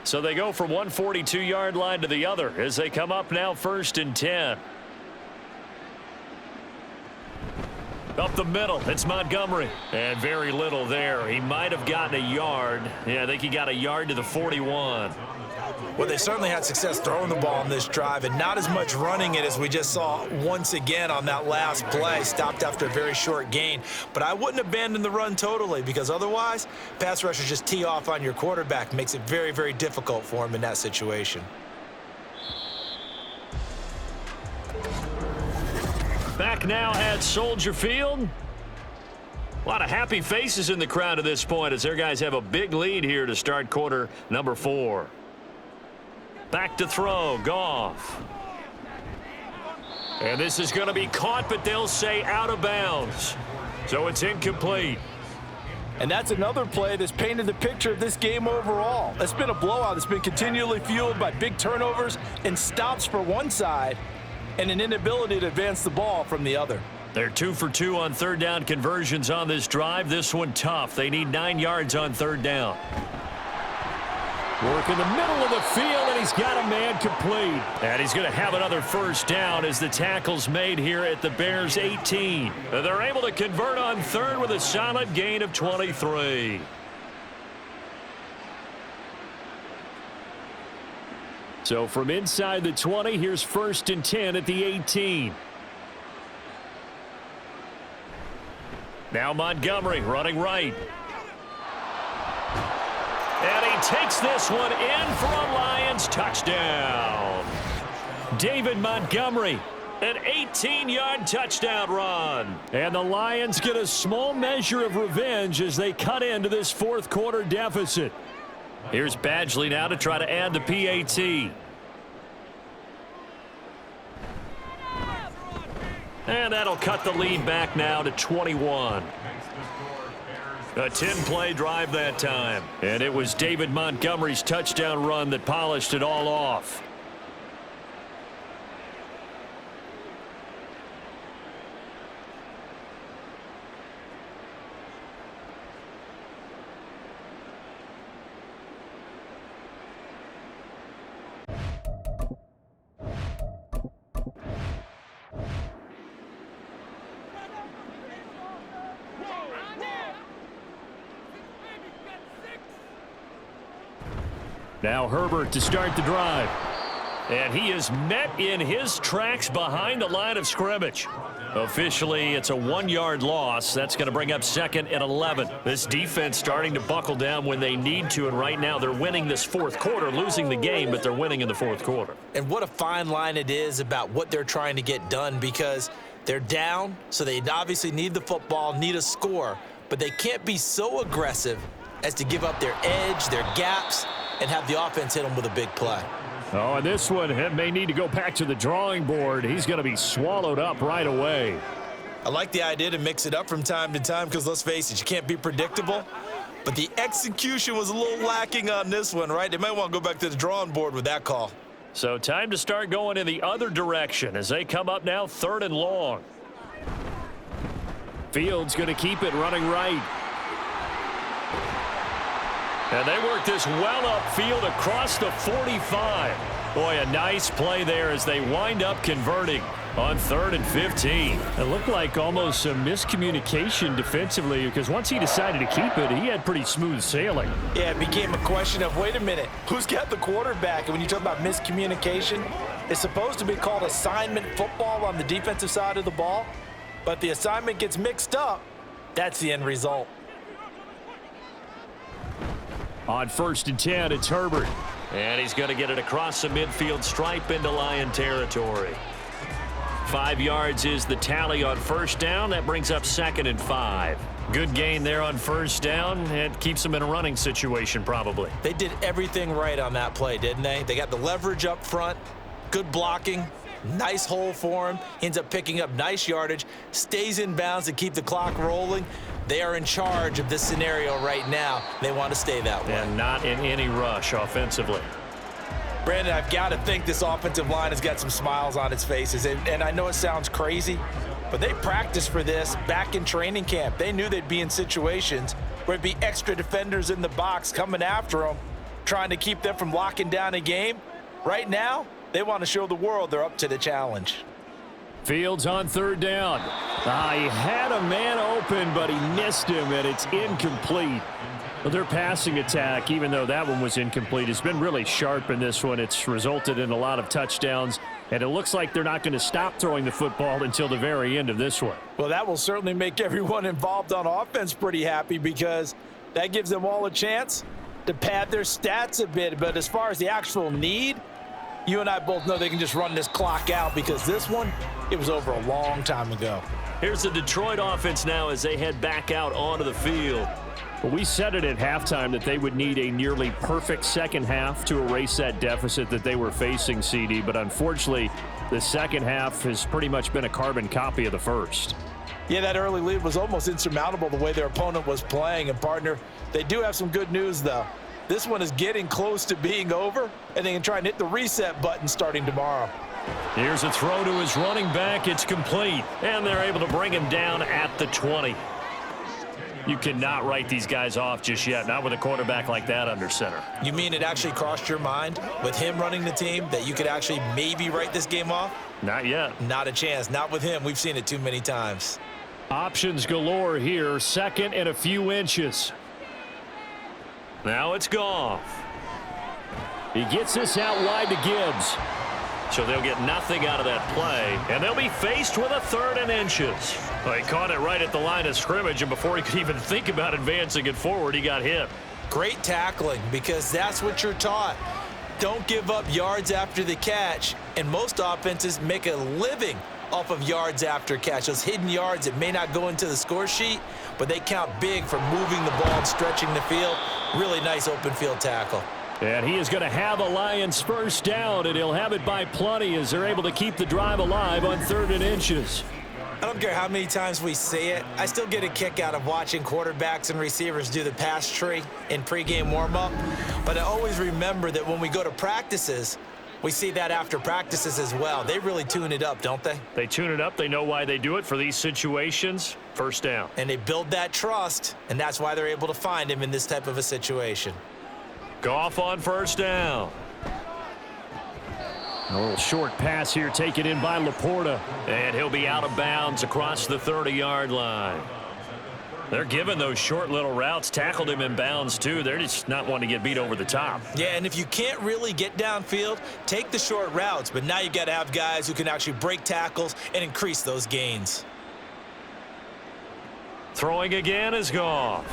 S1: So they go from one 42-yard line to the other as they come up now 1st and 10. Up the middle, it's Montgomery. And very little there. He might have gotten a yard. Yeah, I think he got a yard to the 41.
S3: Well, they certainly had success throwing the ball on this drive and not as much running it as we just saw once again on that last play. Stopped after a very short gain. But I wouldn't abandon the run totally because otherwise, pass rushers just tee off on your quarterback. Makes it very, very difficult for him in that situation.
S1: Back now at Soldier Field. A lot of happy faces in the crowd at this point as their guys have a big lead here to start quarter number 4. Back to throw, Goff. And this is going to be caught, but they'll say out of bounds. So it's incomplete.
S3: And that's another play that's painted the picture of this game overall. It's been a blowout. It's been continually fueled by big turnovers and stops for one side and an inability to advance the ball from the other.
S1: They're 2 for 2 on third down conversions on this drive. This one tough. They need 9 yards on third down. Work in the middle of the field, and he's got a man complete. And he's going to have another first down as the tackle's made here at the Bears 18. They're able to convert on third with a solid gain of 23. So from inside the 20, here's 1st and 10 at the 18. Now Montgomery running right. And he takes this one in for a Lions touchdown. David Montgomery, an 18-yard touchdown run. And the Lions get a small measure of revenge as they cut into this fourth quarter deficit. Here's Badgley now to try to add the PAT. And that'll cut the lead back now to 21. A 10-play drive that time. And it was David Montgomery's touchdown run that polished it all off. Now Herbert to start the drive. And he is met in his tracks behind the line of scrimmage. Officially, it's a 1-yard loss. That's going to bring up 2nd and 11. This defense starting to buckle down when they need to, and right now they're winning this fourth quarter, losing the game, but they're winning in the fourth quarter.
S2: And what a fine line it is about what they're trying to get done because they're down, so they obviously need the football, need a score, but they can't be so aggressive as to give up their edge, their gaps, and have the offense hit them with a big play.
S1: Oh, and this one may need to go back to the drawing board. He's going to be swallowed up right away.
S3: I like the idea to mix it up from time to time because, let's face it, you can't be predictable. But the execution was a little lacking on this one, right? They might want to go back to the drawing board with that call.
S1: So time to start going in the other direction as they come up now 3rd and long. Fields going to keep it running right. And they work this well upfield across the 45. Boy, a nice play there as they wind up converting on 3rd and 15. It looked like almost some miscommunication defensively because once he decided to keep it, he had pretty smooth sailing.
S3: Yeah, it became a question of, wait a minute, who's got the quarterback? And when you talk about miscommunication, it's supposed to be called assignment football on the defensive side of the ball, but the assignment gets mixed up. That's the end result.
S1: On 1st and 10, it's Herbert. And he's going to get it across the midfield stripe into Lion territory. 5 yards is the tally on 1st down. That brings up 2nd and 5. Good gain there on 1st down. It keeps them in a running situation probably.
S2: They did everything right on that play, didn't they? They got the leverage up front, good blocking, nice hole for him. He ends up picking up nice yardage, stays in bounds to keep the clock rolling. They are in charge of this scenario right now. They want to stay that way.
S1: And not in any rush offensively.
S3: Brandon, I've got to think this offensive line has got some smiles on its faces. And I know it sounds crazy, but they practiced for this back in training camp. They knew they'd be in situations where it'd be extra defenders in the box coming after them, trying to keep them from locking down a game. Right now, they want to show the world they're up to the challenge.
S1: Fields on 3rd down. He had a man open, but he missed him, and it's incomplete. Well, their passing attack, even though that one was incomplete, has been really sharp in this one. It's resulted in a lot of touchdowns, and it looks like they're not going to stop throwing the football until the very end of this one.
S3: Well, that will certainly make everyone involved on offense pretty happy because that gives them all a chance to pad their stats a bit. But as far as the actual need, you and I both know they can just run this clock out because this one, it was over a long time ago.
S1: Here's the Detroit offense now as they head back out onto the field. Well, we said it at halftime that they would need a nearly perfect second half to erase that deficit that they were facing, CD. But unfortunately, the second half has pretty much been a carbon copy of the first.
S3: Yeah, that early lead was almost insurmountable the way their opponent was playing. And, partner, they do have some good news, though. This one is getting close to being over, and they can try and hit the reset button starting tomorrow.
S1: Here's a throw to his running back. It's complete, and they're able to bring him down at the 20. You cannot write these guys off just yet, not with a quarterback like that under center.
S2: You mean it actually crossed your mind with him running the team that you could actually maybe write this game off?
S1: Not yet.
S2: Not a chance. Not with him. We've seen it too many times.
S1: Options galore here. 2nd and a few inches. Now it's Goff. He gets this out wide to Gibbs. So they'll get nothing out of that play, and they'll be faced with a 3rd and inches. Well, he caught it right at the line of scrimmage, and before he could even think about advancing it forward, he got hit.
S2: Great tackling, because that's what you're taught. Don't give up yards after the catch, and most offenses make a living off of yards after catch. Those hidden yards that may not go into the score sheet, but they count big for moving the ball and stretching the field. Really nice open field tackle.
S1: And he is going to have a Lions 1st down, and he'll have it by plenty as they're able to keep the drive alive on 3rd and inches.
S2: I don't care how many times we say it. I still get a kick out of watching quarterbacks and receivers do the pass tree in pregame warm-up. But I always remember that when we go to practices, we see that after practices as well. They really tune it up, don't they?
S1: They tune it up. They know why they do it for these situations. 1st down.
S2: And they build that trust, and that's why they're able to find him in this type of a situation.
S1: Goff on 1st down. A little short pass here taken in by Laporta. And he'll be out of bounds across the 30-yard line. They're giving those short little routes. Tackled him in bounds, too. They're just not wanting to get beat over the top.
S2: Yeah, and if you can't really get downfield, take the short routes. But now you've got to have guys who can actually break tackles and increase those gains.
S1: Throwing again is Goff.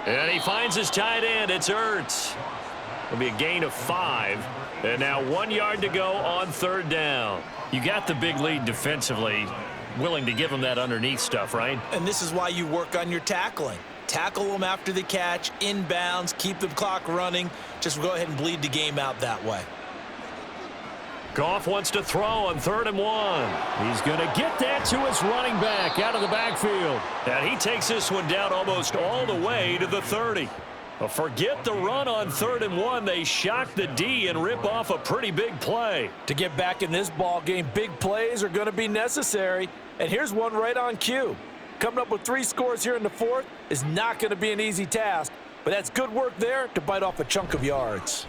S1: And he finds his tight end. It's Ertz. It'll be a gain of 5. And now 1 yard to go on 3rd down. You got the big lead defensively. Willing to give them that underneath stuff, right?
S2: And this is why you work on your tackling. Tackle them after the catch, inbounds, keep the clock running. Just go ahead and bleed the game out that way.
S1: Goff wants to throw on 3rd and 1. He's going to get that to his running back out of the backfield. And he takes this one down almost all the way to the 30. Well, forget the run on 3rd and 1. They shock the D and rip off a pretty big play.
S3: To get back in this ball game, big plays are going to be necessary. And here's one right on cue. Coming up with 3 scores here in the 4th is not going to be an easy task, but that's good work there to bite off a chunk of yards.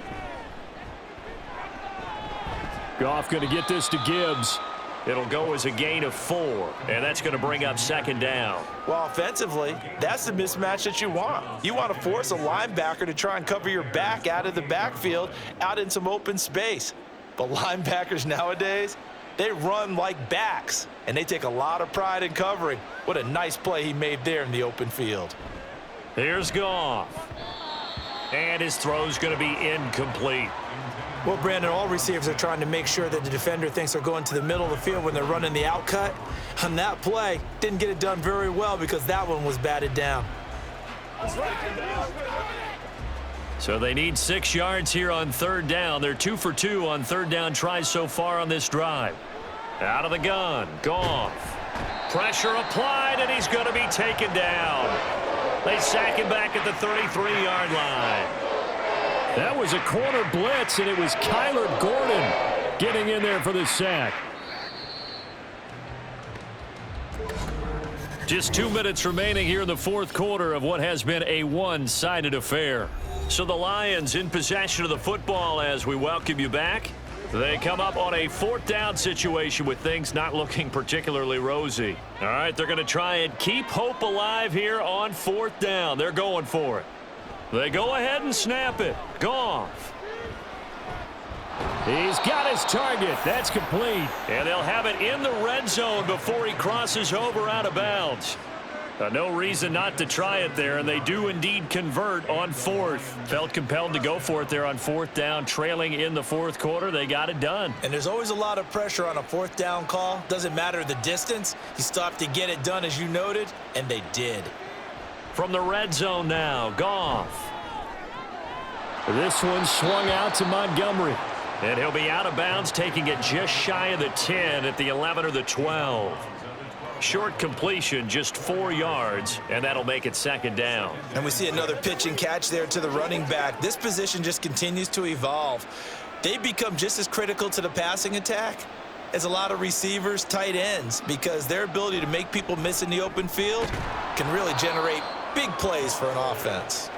S1: Goff going to get this to Gibbs. It'll go as a gain of 4, and that's going to bring up second down.
S3: Well, offensively, that's the mismatch that you want. You want to force a linebacker to try and cover your back out of the backfield, out in some open space. But linebackers nowadays, they run like backs, and they take a lot of pride in covering. What a nice play he made there in the open field.
S1: Here's Goff. And his throw's going to be incomplete.
S3: Well, Brandon, all receivers are trying to make sure that the defender thinks they're going to the middle of the field when they're running the out cut. On that play, didn't get it done very well because that one was batted down.
S1: So they need 6 yards here on third down. They're 2 for 2 on third down tries so far on this drive. Out of the gun, Goff. Pressure applied, and he's going to be taken down. They sack him back at the 33-yard line. That was a corner blitz, and it was Kyler Gordon getting in there for the sack. Just 2 minutes remaining here in the fourth quarter of what has been a one-sided affair. So the Lions in possession of the football as we welcome you back. They come up on a fourth down situation with things not looking particularly rosy. All right, they're going to try and keep hope alive here on fourth down. They're going for it. They go ahead and snap it. Goff. He's got his target. That's complete. And they'll have it in the red zone before he crosses over out of bounds. No reason not to try it there, and they do indeed convert on fourth. Felt compelled to go for it there on fourth down, trailing in the fourth quarter. They got it done.
S3: And there's always a lot of pressure on a fourth down call. Doesn't matter the distance. You stop to get it done, as you noted, and they did.
S1: From the red zone now, Goff. This one swung out to Montgomery. And he'll be out of bounds, taking it just shy of the 10 at the 11 or the 12. Short completion, just 4 yards, and that'll make it second down.
S3: And we see another pitch and catch there to the running back. This position just continues to evolve. They become just as critical to the passing attack as a lot of receivers, tight ends, because their ability to make people miss in the open field can really generate big plays for an offense.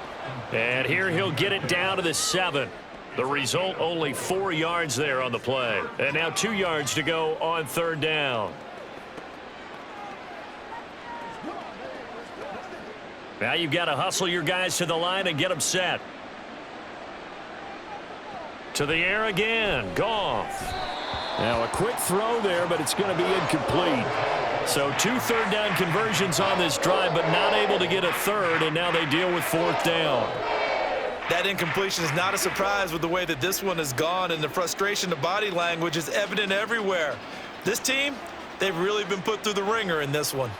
S1: And here he'll get it down to the 7. The result, only 4 yards there on the play. And now 2 yards to go on third down. Now you've got to hustle your guys to the line and get them set. To the air again, Goff. Now a quick throw there, but it's going to be incomplete. So 2 third down conversions on this drive, but not able to get a third, and now they deal with fourth down.
S3: That incompletion is not a surprise with the way that this one has gone, and the frustration, the body language is evident everywhere. This team, they've really been put through the ringer in this one.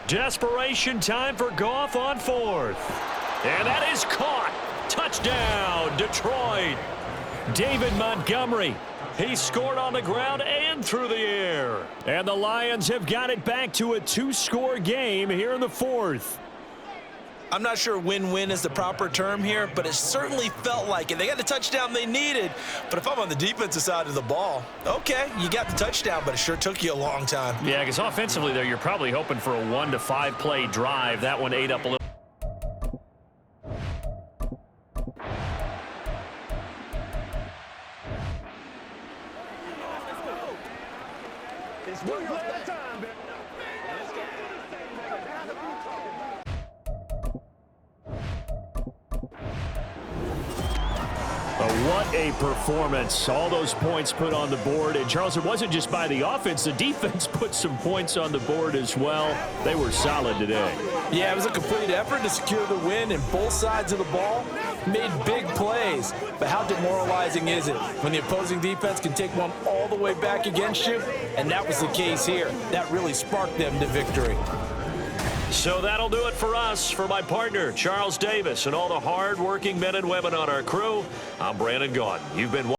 S1: Desperation time for Goff on fourth. And that is caught. Touchdown, Detroit. David Montgomery. He scored on the ground and through the air. And the Lions have got it back to a 2-score game here in the fourth.
S3: I'm not sure win-win is the proper term here, but it certainly felt like it. They got the touchdown they needed, but if I'm on the defensive side of the ball, okay, you got the touchdown, but it sure took you a long time.
S1: Yeah, because offensively there, you're probably hoping for a 1 to 5 play drive. That one ate up a little. What a performance. All those points put on the board. And, Charles, it wasn't just by the offense. The defense put some points on the board as well. They were solid today.
S3: Yeah, it was a complete effort to secure the win, and both sides of the ball made big plays. But how demoralizing is it when the opposing defense can take one all the way back against you? And that was the case here. That really sparked them to victory.
S1: So that'll do it for us. For my partner, Charles Davis, and all the hard-working men and women on our crew, I'm Brandon Gaudin. You've been